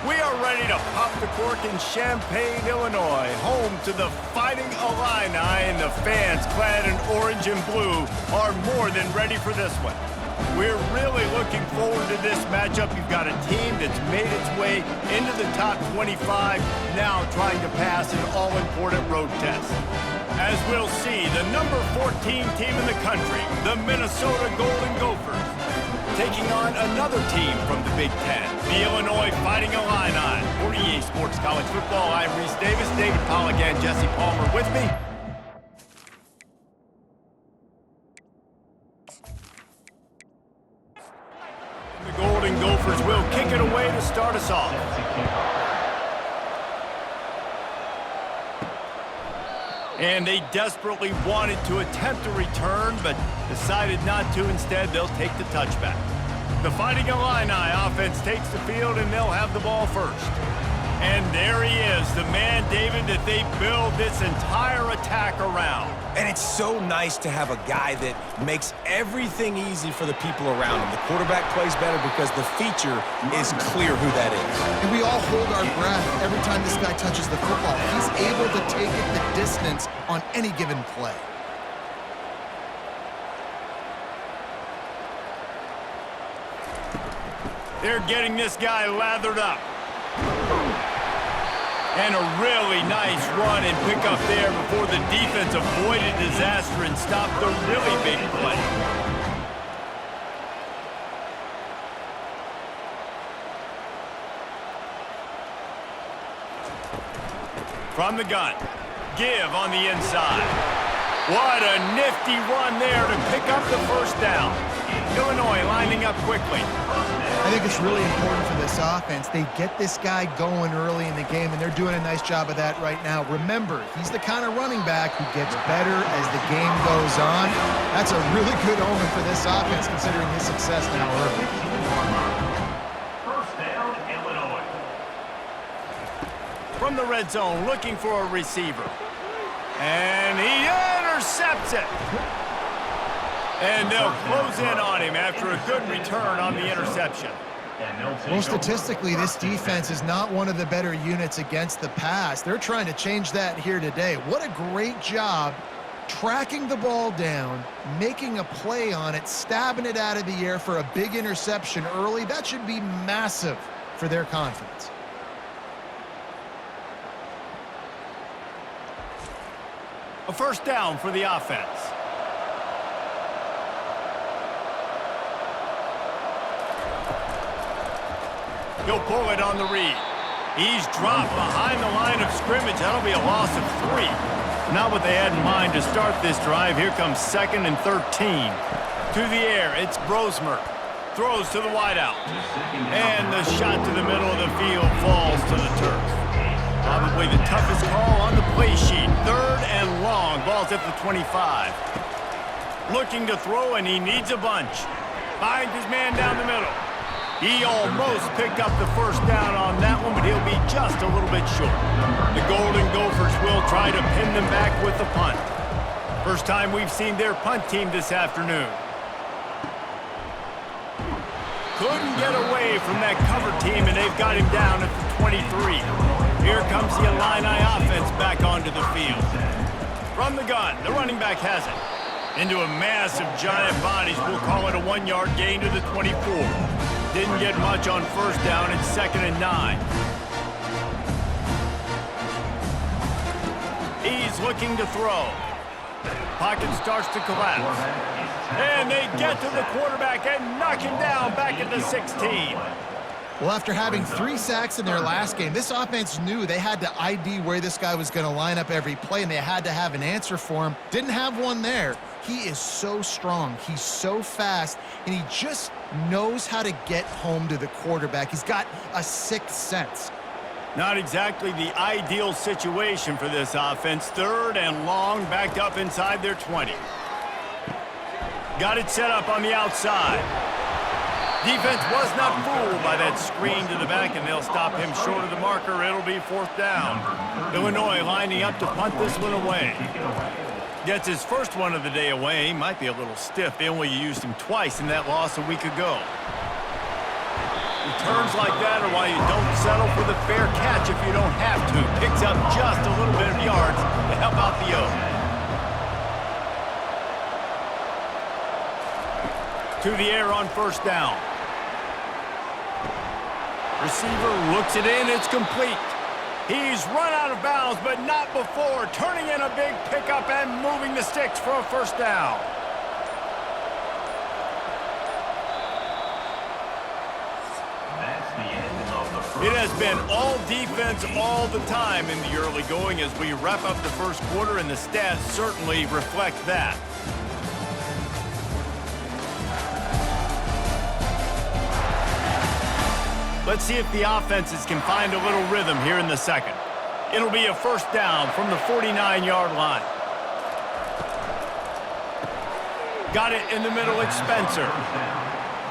We are ready to pop the cork in Champaign, Illinois, home to the Fighting Illini, and the fans clad in orange and blue are more than ready for this one. We're really looking forward to this matchup. You've got a team that's made its way into the top 25, now trying to pass an all-important road test. As we'll see, the number 14 team in the country, the Minnesota Golden Gophers, taking on another team from the Big Ten, the Illinois Fighting Illini. For EA Sports College Football, I'm Reese Davis, David Pollack, and Jesse Palmer with me. The Golden Gophers will kick it away to start us off. And they desperately wanted to attempt a return, but decided not to. Instead, they'll take the touchback. The Fighting Illini offense takes the field, and they'll have the ball first. And there he is, the man, David, that they build this entire attack around. And it's so nice to have a guy that makes everything easy for the people around him. The quarterback plays better because the feature is clear who that is. And we all hold our breath every time this guy touches the football. He's able to take it the distance on any given play. They're getting this guy lathered up. And a really nice run and pick up there before the defense avoided disaster and stopped the really big play. From the gun, give on the inside. What a nifty run there to pick up the first down. Illinois lining up quickly. I think it's really important for this offense. They get this guy going early in the game, and they're doing a nice job of that right now. Remember, he's the kind of running back who gets better as the game goes on. That's a really good omen for this offense, considering his success now early. First down, Illinois. From the red zone, looking for a receiver. And he intercepts it. And they'll close in on him after a good return on the interception. Well, statistically, this defense is not one of the better units against the pass. They're trying to change that here today. What a great job tracking the ball down, making a play on it, stabbing it out of the air for a big interception early. That should be massive for their confidence. A first down for the offense. He'll pull it on the read. He's dropped behind the line of scrimmage. That'll be a loss of 3. Not what they had in mind to start this drive. Here comes 2nd and 13. To the air, it's Brosmer. Throws to the wideout. And the shot to the middle of the field falls to the turf. Probably the toughest call on the play sheet. 3rd and long. Ball's at the 25. Looking to throw, and he needs a bunch. Finds his man down the middle. He almost picked up the first down on that one, but he'll be just a little bit short. The Golden Gophers will try to pin them back with the punt. First time we've seen their punt team this afternoon. Couldn't get away from that cover team, and they've got him down at the 23. Here comes the Illini offense back onto the field. From the gun, the running back has it. Into a massive giant bodies, we'll call it a 1-yard gain to the 24. Didn't get much on first down. It's 2nd and 9. He's looking to throw. Pocket starts to collapse. And they get to the quarterback and knock him down back at the 16. Well, after having 3 sacks in their last game, this offense knew they had to ID where this guy was going to line up every play, and they had to have an answer for him. Didn't have one there. He is so strong. He's so fast, and he just knows how to get home to the quarterback. He's got a 6th sense. Not exactly the ideal situation for this offense. 3rd and long, backed up inside their 20. Got it set up on the outside. Defense was not fooled by that screen to the back, and they'll stop him short of the marker. It'll be 4th down. Illinois lining up to punt this one away. Gets his first one of the day away. Might be a little stiff. They only used him twice in that loss a week ago. Returns like that are why you don't settle for the fair catch if you don't have to. Picks up just a little bit of yards to help out the O. To the air on first down. Receiver looks it in. It's complete. He's run out of bounds, but not before turning in a big pickup and moving the sticks for a first down. It has been all defense all the time in the early going as we wrap up the first quarter, and the stats certainly reflect that. Let's see if the offenses can find a little rhythm here in the second. It'll be a first down from the 49-yard line. Got it in the middle, it's Spencer.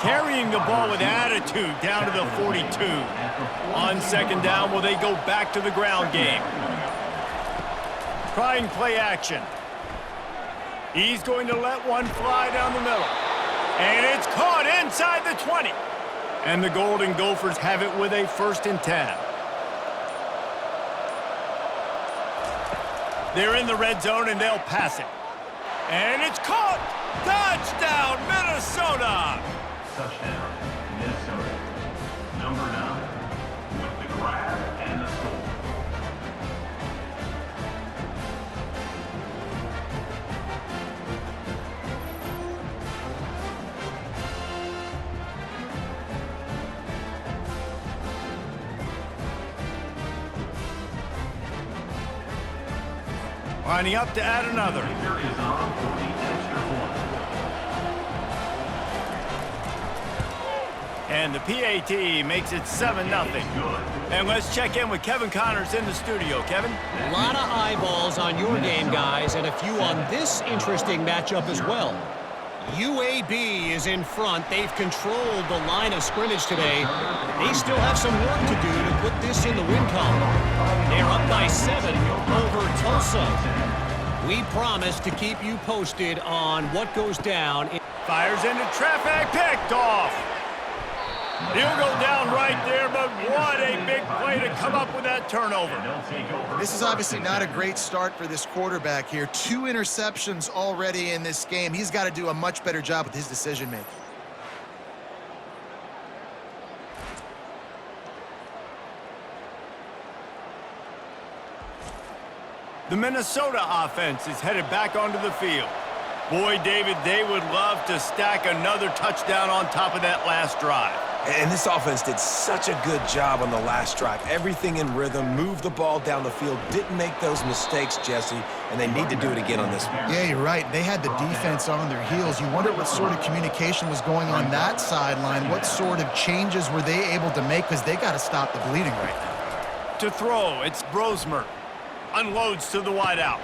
Carrying the ball with attitude down to the 42. On second down, will they go back to the ground game? Trying play action. He's going to let one fly down the middle. And it's caught inside the 20. And the Golden Gophers have it with a 1st and 10. They're in the red zone and they'll pass it. And it's caught! Touchdown, Minnesota! Touchdown, Minnesota. Number 9 with the grab and the score. Lining up to add another. Kicker is on for the extra point. And the PAT makes it 7-0. And let's check in with Kevin Connors in the studio. Kevin? A lot of eyeballs on your game, guys, and a few on this interesting matchup as well. UAB is in front. They've controlled the line of scrimmage today. They still have some work to do to put this in the win column. They're up by 7 over Tulsa. We promise to keep you posted on what goes down. Fires into traffic, picked off. He'll go down right there, but what a big play to come up with that turnover. This is obviously not a great start for this quarterback here. 2 interceptions already in this game. He's got to do a much better job with his decision-making. The Minnesota offense is headed back onto the field. Boy, David, they would love to stack another touchdown on top of that last drive. And this offense did such a good job on the last drive. Everything in rhythm, moved the ball down the field, didn't make those mistakes, Jesse, and they need to do it again on this one. Yeah, you're right. They had the defense on their heels. You wonder what sort of communication was going on that sideline. What sort of changes were they able to make? Because they got to stop the bleeding right now. To throw, it's Brosmer. Unloads to the wideout.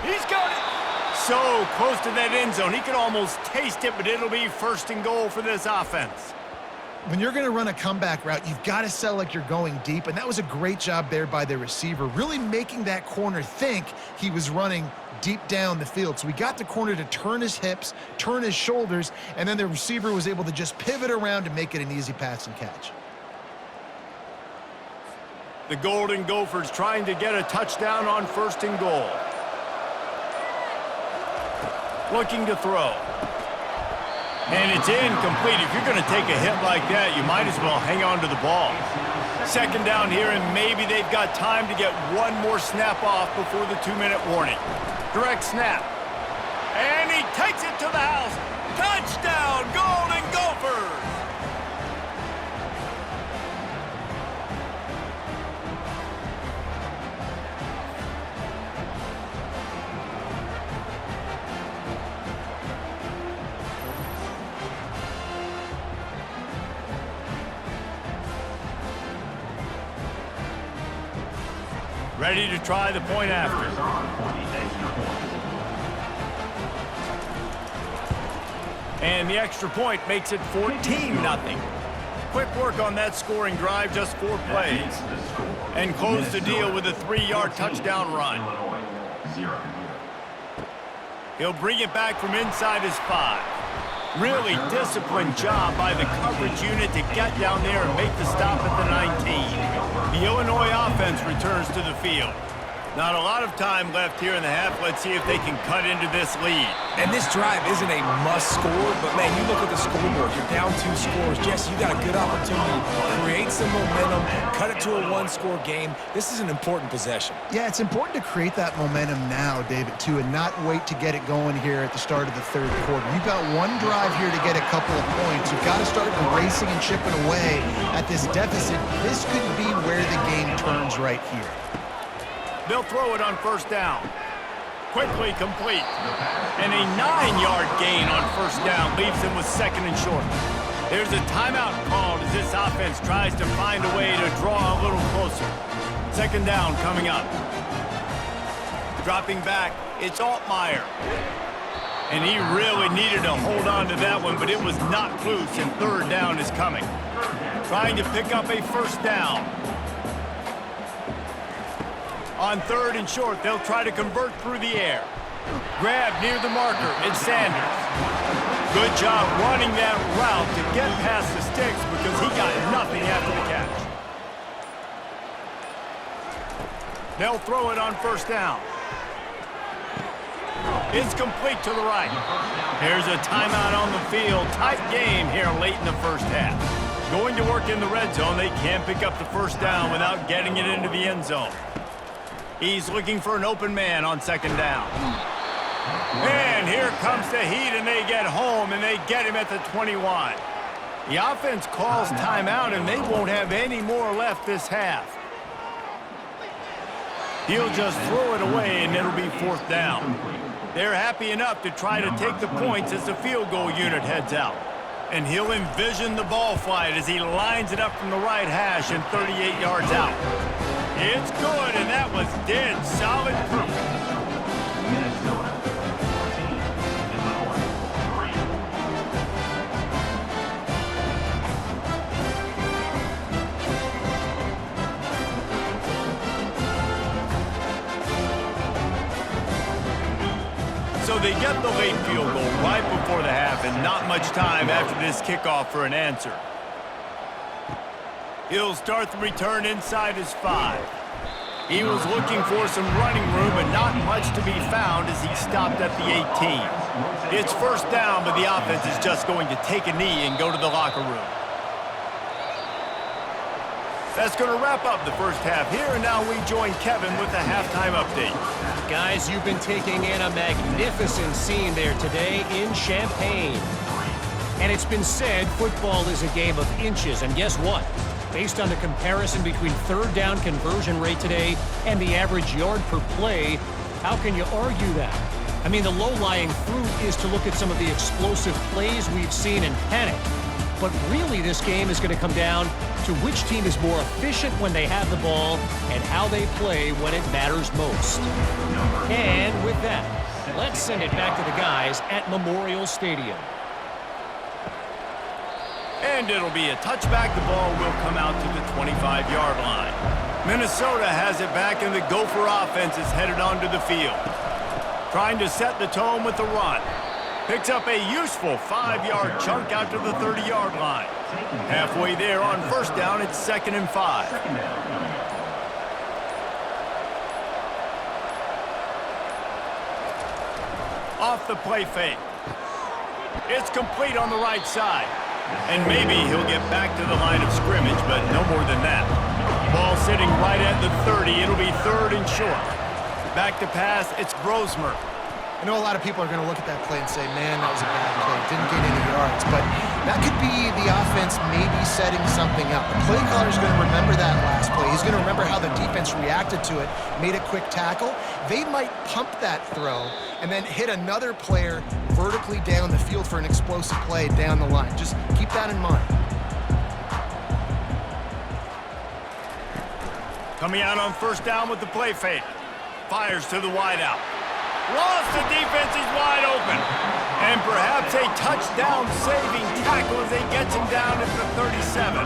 He's got it. So close to that end zone. He could almost taste it, but it'll be 1st and goal for this offense. When you're going to run a comeback route, you've got to sell like you're going deep, and that was a great job there by the receiver, really making that corner think he was running deep down the field. So we got the corner to turn his hips, turn his shoulders, and then the receiver was able to just pivot around and make it an easy pass and catch. The Golden Gophers trying to get a touchdown on 1st and goal. Looking to throw. And it's incomplete. If you're going to take a hit like that, you might as well hang on to the ball. 2nd down here, and maybe they've got time to get one more snap off before the 2-minute warning. Direct snap. And he takes it to the house. Touchdown, Golden Gophers! Ready to try the point after. And the extra point makes it 14-0. Quick work on that scoring drive, just 4 plays. And close the deal with a 3-yard touchdown run. He'll bring it back from inside his 5. Really disciplined job by the coverage unit to get down there and make the stop at the 19. offense returns to the field. Not a lot of time left here in the half. Let's see if they can cut into this lead. And this drive isn't a must score, but man, you look at the scoreboard, you're down 2 scores. Jesse, you got a good opportunity to create some momentum, cut it to a 1-score game. This is an important possession. Yeah, it's important to create that momentum now, David, too, and not wait to get it going here at the start of the third quarter. You've got one drive here to get a couple of points. You've got to start racing and chipping away at this deficit. This could be where the game turns right here. They'll throw it on first down. Quickly complete. And a 9-yard gain on first down leaves him with second and short. There's a timeout called as this offense tries to find a way to draw a little closer. Second down coming up. Dropping back, it's Altmaier. And he really needed to hold on to that one, but it was knocked loose, and third down is coming. Trying to pick up a first down. On third and short, they'll try to convert through the air. Grab near the marker, it's Sanders. Good job running that route to get past the sticks because he got nothing after the catch. They'll throw it on first down. It's complete to the right. There's a timeout on the field. Tight game here late in the first half. Going to work in the red zone, they can't pick up the first down without getting it into the end zone. He's looking for an open man on second down. And here comes the Heat, and they get home, and they get him at the 21. The offense calls timeout, and they won't have any more left this half. He'll just throw it away, and it'll be fourth down. They're happy enough to try to take the points as the field goal unit heads out. And he'll envision the ball flight as he lines it up from the right hash and 38 yards out. It's good, and that was dead solid proof. Minnesota 14 3. So they get the late field goal right before the half, and not much time after this kickoff for an answer. He'll start the return inside his 5. He was looking for some running room, but not much to be found as he stopped at the 18. It's first down, but the offense is just going to take a knee and go to the locker room. That's going to wrap up the first half here, and now we join Kevin with the halftime update. Guys, you've been taking in a magnificent scene there today in Champaign. And it's been said football is a game of inches, and guess what? Based on the comparison between third down conversion rate today and the average yard per play, how can you argue that? I mean, the low-lying fruit is to look at some of the explosive plays we've seen and panic. But really, this game is going to come down to which team is more efficient when they have the ball and how they play when it matters most. And with that, let's send it back to the guys at Memorial Stadium. And it'll be a touchback. The ball will come out to the 25-yard line. Minnesota has it back, and the Gopher offense is headed onto the field. Trying to set the tone with the run. Picks up a useful 5-yard chunk out to the 30-yard line. Halfway there on first down, it's 2nd and 5. Off the play fake. It's complete on the right side. And maybe he'll get back to the line of scrimmage, but no more than that. Ball sitting right at the 30. It'll be third and short. Back to pass, it's Brosmer. I know a lot of people are going to look at that play and say, man, that was a bad play. Didn't gain any yards. But that could be the offense maybe setting something up. The play caller is going to remember that last play. He's going to remember how the defense reacted to it, made a quick tackle. They might pump that throw and then hit another player vertically down the field for an explosive play down the line. Just keep that in mind. Coming out on first down with the play fake. Fires to the wideout. Lost, the defense is wide open. And perhaps a touchdown-saving tackle as they get him down at the 37.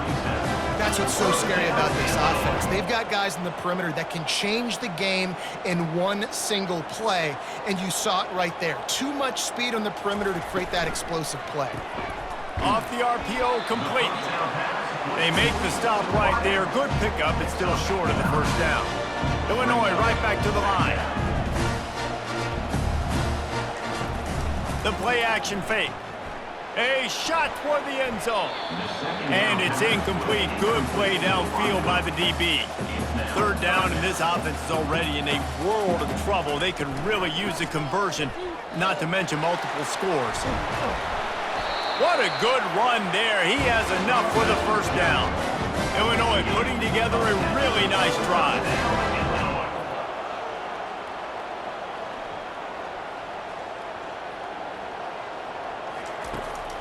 That's what's so scary about this offense. They've got guys in the perimeter that can change the game in one single play, and you saw it right there. Too much speed on the perimeter to create that explosive play. Off the RPO, complete. They make the stop right there. Good pickup. It's still short of the first down. Illinois right back to the line. The play action fake. A shot toward the end zone. And it's incomplete. Good play downfield by the DB. Third down, and this offense is already in a world of trouble. They could really use a conversion, not to mention multiple scores. What a good run there. He has enough for the first down. Illinois putting together a really nice drive.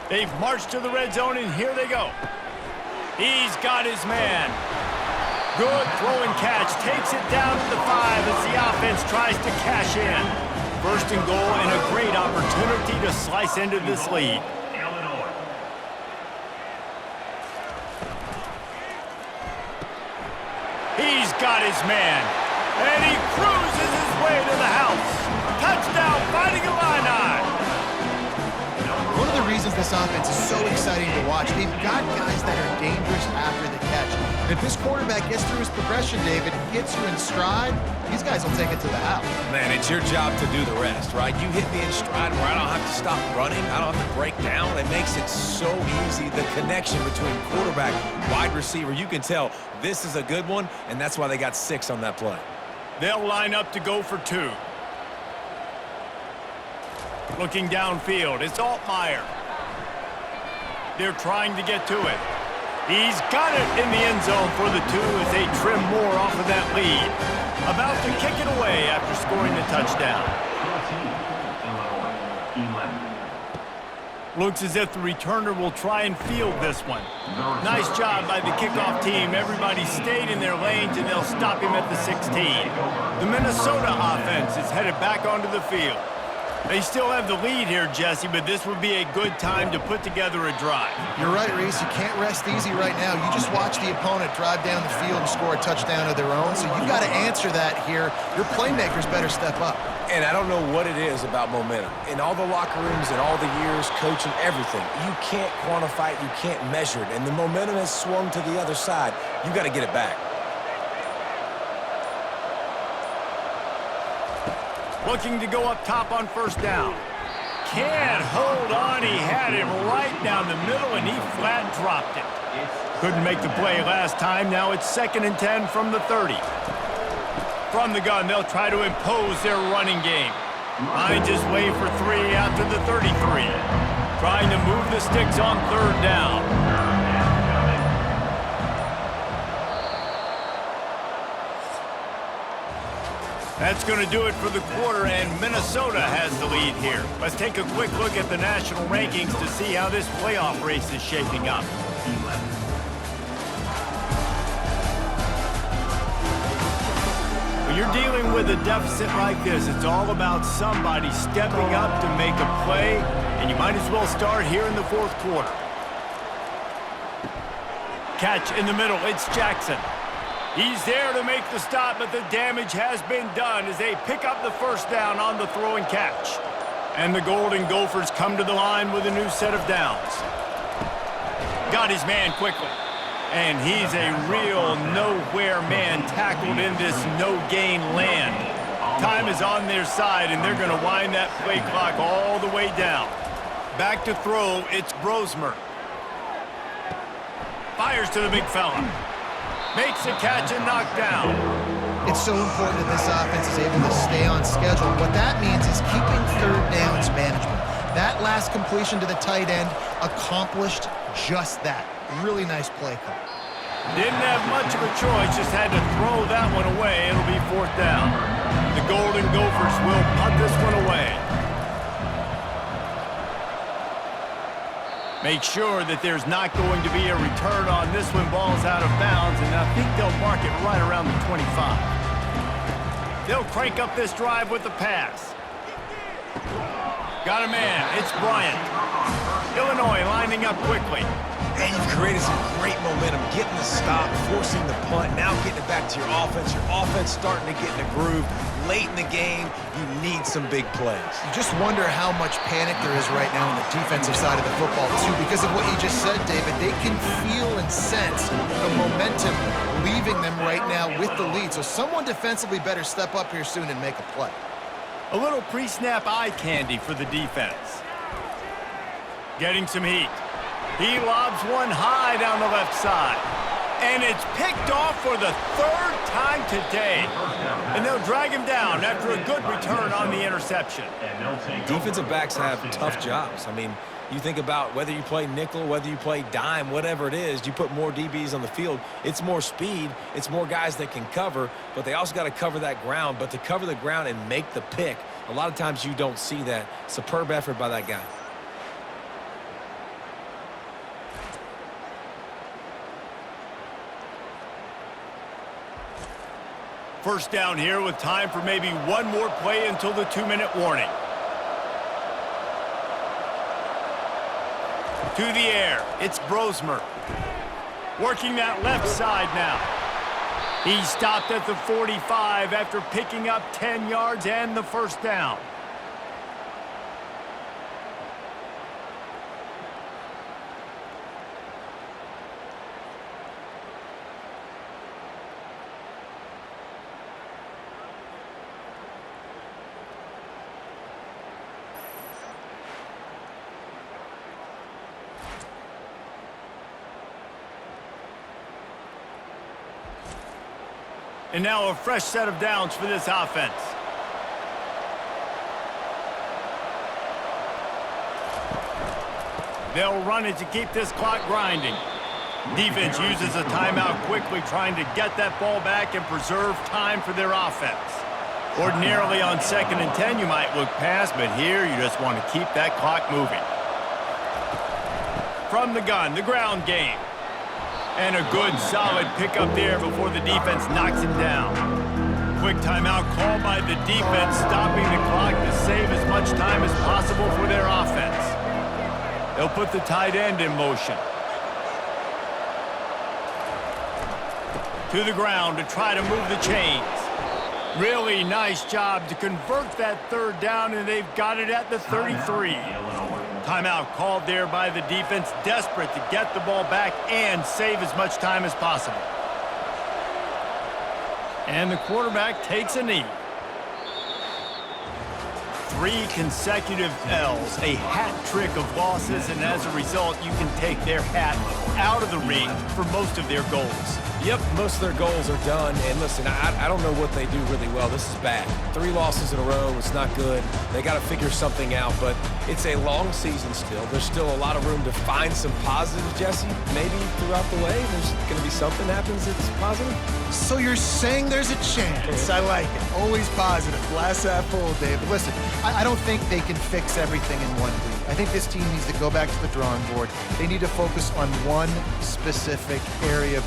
They've marched to the red zone, and here they go. He's got his man. Good throw and catch. Takes it down to the 5 as the offense tries to cash in. First and goal, and a great opportunity to slice into this lead. He's got his man, and he cruises his way to the house. Touchdown, Fighting Illini. One of the reasons this offense is so exciting to watch, they've got guys that are dangerous after the catch. And if this quarterback gets through his progression, David, hits you in stride, these guys will take it to the house. Man, it's your job to do the rest, right? You hit me in stride where I don't have to stop running. I don't have to break down. It makes it so easy. The connection between quarterback, wide receiver, you can tell this is a good one, and that's why they got 6 on that play. They'll line up to go for 2. Looking downfield, it's Altmaier. They're trying to get to it. He's got it in the end zone for the 2 as they trim more off of that lead. About to kick it away after scoring the touchdown. Looks as if the returner will try and field this one. Nice job by the kickoff team. Everybody stayed in their lanes, and they'll stop him at the 16. The Minnesota offense is headed back onto the field. They still have the lead here, Jesse, but this would be a good time to put together a drive. You're right, Reese. You can't rest easy right now. You just watch the opponent drive down the field and score a touchdown of their own, so you've got to answer that here. Your playmakers better step up. And I don't know what it is about momentum. In all the locker rooms and all the years, coaching, everything, you can't quantify it, you can't measure it. And the momentum has swung to the other side. You got to get it back. Looking to go up top on first down. Can't hold on. He had him right down the middle, and he flat dropped it. Couldn't make the play last time. Now it's 2nd and 10 from the 30. From the gun, they'll try to impose their running game. Finds his way for 3 out to the 33. Trying to move the sticks on 3rd down. That's going to do it for the quarter, and Minnesota has the lead here. Let's take a quick look at the national rankings to see how this playoff race is shaping up. When you're dealing with a deficit like this, it's all about somebody stepping up to make a play, and you might as well start here in the 4th quarter. Catch in the middle, it's Jackson. He's there to make the stop, but the damage has been done as they pick up the first down on the throw and catch. And the Golden Gophers come to the line with a new set of downs. Got his man quickly. And he's a real nowhere man tackled in this no-gain land. Time is on their side, and they're going to wind that play clock all the way down. Back to throw, it's Brosmer. Fires to the big fella. Makes a catch and knocked down. It's so important that this offense is able to stay on schedule. What that means is keeping 3rd downs management. That last completion to the tight end accomplished just that. Really nice play call. Didn't have much of a choice, just had to throw that one away. It'll be 4th down. The Golden Gophers will punt this one away. Make sure that there's not going to be a return on this one. Ball's out of bounds, and I think they'll mark it right around the 25. They'll crank up this drive with the pass. Got a man. It's Bryant. Illinois lining up quickly. And you've created some great momentum, getting the stop, forcing the punt, now getting it back to your offense. Your offense starting to get in a groove. Late in the game, you need some big plays. You just wonder how much panic there is right now on the defensive side of the football, too, because of what you just said, David. They can feel and sense the momentum leaving them right now with the lead. So someone defensively better step up here soon and make a play. A little pre-snap eye candy for the defense. Getting some heat. He lobs one high down the left side. And it's picked off for the third time today. And they'll drag him down after a good return on the interception. Defensive backs have tough jobs. I mean, you think about whether you play nickel, whether you play dime, whatever it is, you put more DBs on the field. It's more speed. It's more guys that can cover, but they also got to cover that ground. But to cover the ground and make the pick, a lot of times you don't see that. Superb effort by that guy. First down here with time for maybe one more play until the 2-minute warning. To the air, it's Brosmer. Working that left side now. He stopped at the 45 after picking up 10 yards and the first down. And now a fresh set of downs for this offense. They'll run it to keep this clock grinding. Defense uses a timeout quickly, trying to get that ball back and preserve time for their offense. Ordinarily on 2nd and 10, you might look past, but here you just want to keep that clock moving. From the gun, the ground game. And a good, solid pickup there before the defense knocks him down. Quick timeout called by the defense, stopping the clock to save as much time as possible for their offense. They'll put the tight end in motion. To the ground to try to move the chains. Really nice job to convert that third down, and they've got it at the 33. Timeout called there by the defense, desperate to get the ball back and save as much time as possible. And the quarterback takes a knee. 3 consecutive L's, a hat trick of losses, and as a result, you can take their hat out of the ring for most of their goals. Yep, most of their goals are done. And listen, I don't know what they do really well. This is bad. 3 losses in a row. It's not good. They got to figure something out, but it's a long season still. There's still a lot of room to find some positives, Jesse. Maybe throughout the way, there's going to be something happens that's positive. So you're saying there's a chance. I like it. Always positive. Glass half full, Dave. But listen, I don't think they can fix everything in one week. I think this team needs to go back to the drawing board. They need to focus on one specific area of